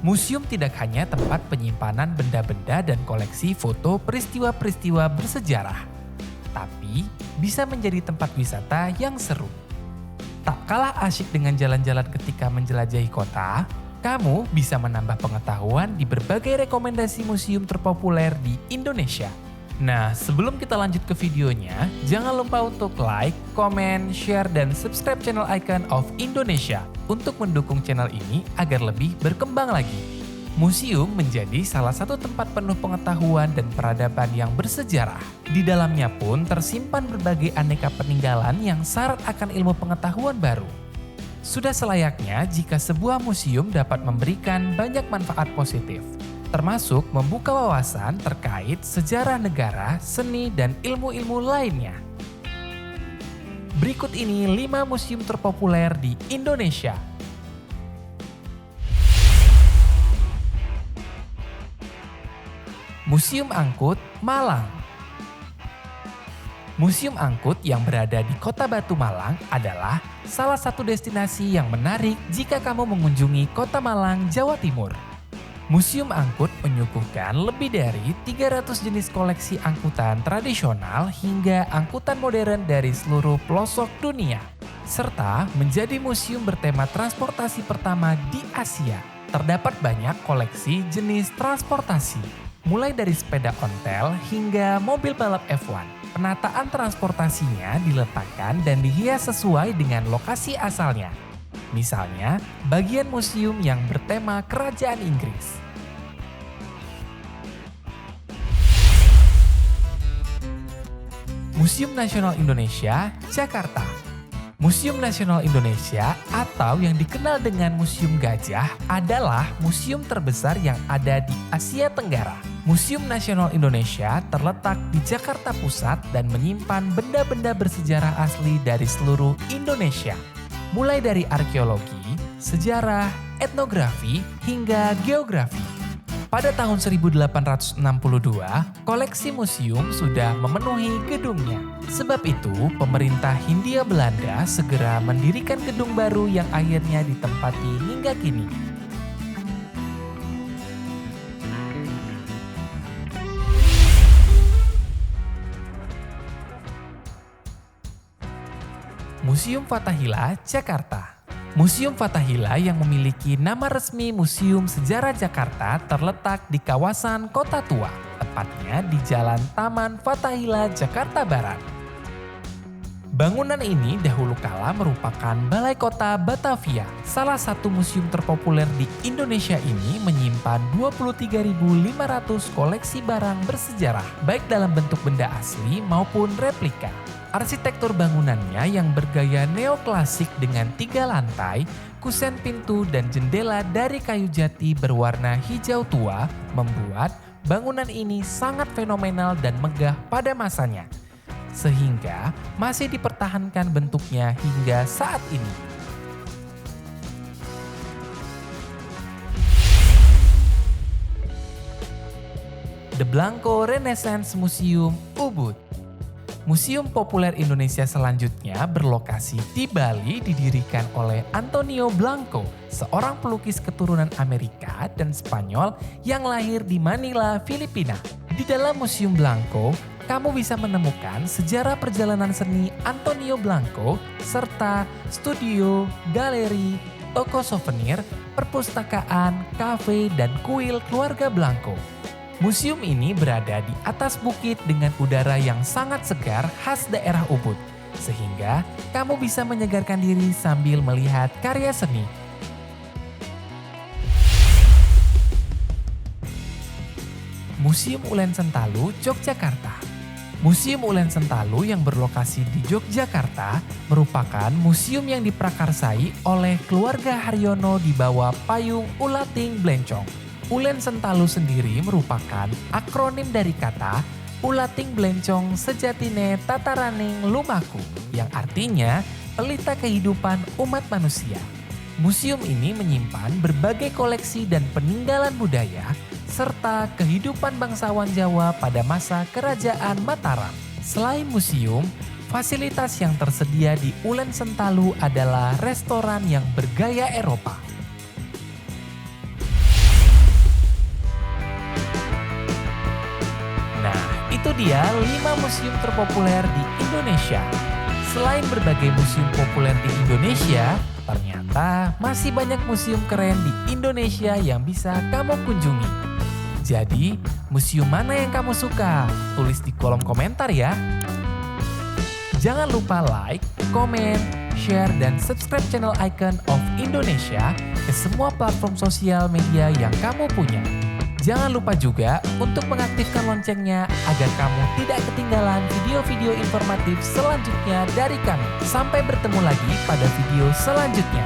Museum tidak hanya tempat penyimpanan benda-benda dan koleksi foto peristiwa-peristiwa bersejarah, tapi bisa menjadi tempat wisata yang seru. Tak kalah asyik dengan jalan-jalan ketika menjelajahi kota, kamu bisa menambah pengetahuan di berbagai rekomendasi museum terpopuler di Indonesia. Nah, sebelum kita lanjut ke videonya, jangan lupa untuk like, komen, share, dan subscribe channel Icon of Indonesia untuk mendukung channel ini agar lebih berkembang lagi. Museum menjadi salah satu tempat penuh pengetahuan dan peradaban yang bersejarah. Di dalamnya pun tersimpan berbagai aneka peninggalan yang syarat akan ilmu pengetahuan baru. Sudah selayaknya jika sebuah museum dapat memberikan banyak manfaat positif, termasuk membuka wawasan terkait sejarah negara, seni, dan ilmu-ilmu lainnya. Berikut ini 5 museum terpopuler di Indonesia. Museum Angkut, Malang. Museum Angkut yang berada di Kota Batu, Malang adalah salah satu destinasi yang menarik jika kamu mengunjungi Kota Malang, Jawa Timur. Museum Angkut menyuguhkan lebih dari 300 jenis koleksi angkutan tradisional hingga angkutan modern dari seluruh pelosok dunia, serta menjadi museum bertema transportasi pertama di Asia. Terdapat banyak koleksi jenis transportasi, mulai dari sepeda ontel hingga mobil balap F1. Penataan transportasinya diletakkan dan dihias sesuai dengan lokasi asalnya. Misalnya, bagian museum yang bertema Kerajaan Inggris. Museum Nasional Indonesia, Jakarta. Museum Nasional Indonesia atau yang dikenal dengan Museum Gajah adalah museum terbesar yang ada di Asia Tenggara. Museum Nasional Indonesia terletak di Jakarta Pusat dan menyimpan benda-benda bersejarah asli dari seluruh Indonesia, mulai dari arkeologi, sejarah, etnografi, hingga geografi. Pada tahun 1862, koleksi museum sudah memenuhi gedungnya. Sebab itu, pemerintah Hindia Belanda segera mendirikan gedung baru yang akhirnya ditempati hingga kini. Museum Fathahillah, Jakarta. Museum Fathahillah yang memiliki nama resmi Museum Sejarah Jakarta terletak di kawasan Kota Tua, tepatnya di Jalan Taman Fathahillah, Jakarta Barat. Bangunan ini dahulu kala merupakan Balai Kota Batavia. Salah satu museum terpopuler di Indonesia ini menyimpan 23.500 koleksi barang bersejarah, baik dalam bentuk benda asli maupun replika. Arsitektur bangunannya yang bergaya neoklasik dengan 3 lantai, kusen pintu dan jendela dari kayu jati berwarna hijau tua membuat bangunan ini sangat fenomenal dan megah pada masanya, sehingga masih dipertahankan bentuknya hingga saat ini. The Blanco Renaissance Museum, Ubud. Museum populer Indonesia selanjutnya berlokasi di Bali, didirikan oleh Antonio Blanco, seorang pelukis keturunan Amerika dan Spanyol yang lahir di Manila, Filipina. Di dalam Museum Blanco, kamu bisa menemukan sejarah perjalanan seni Antonio Blanco, serta studio, galeri, toko souvenir, perpustakaan, kafe, dan kuil keluarga Blanco. Museum ini berada di atas bukit dengan udara yang sangat segar khas daerah Ubud, sehingga kamu bisa menyegarkan diri sambil melihat karya seni. Museum Ulen Sentalu, Yogyakarta. Museum Ulen Sentalu yang berlokasi di Yogyakarta merupakan museum yang diprakarsai oleh keluarga Haryono di bawah payung Ulating Blencong. Ulen Sentalu sendiri merupakan akronim dari kata Ulating Blencong Sejatine Tataraning Lumaku, yang artinya pelita kehidupan umat manusia. Museum ini menyimpan berbagai koleksi dan peninggalan budaya serta kehidupan bangsawan Jawa pada masa Kerajaan Mataram. Selain museum, fasilitas yang tersedia di Ulen Sentalu adalah restoran yang bergaya Eropa. dia 5 museum terpopuler di Indonesia. Selain berbagai museum populer di Indonesia, ternyata masih banyak museum keren di Indonesia yang bisa kamu kunjungi. Jadi, museum mana yang kamu suka? Tulis di kolom komentar ya. Jangan lupa like, komen, share, dan subscribe channel Icon of Indonesia ke semua platform sosial media yang kamu punya. Jangan lupa juga untuk mengaktifkan loncengnya agar kamu tidak ketinggalan video-video informatif selanjutnya dari kami. Sampai bertemu lagi pada video selanjutnya.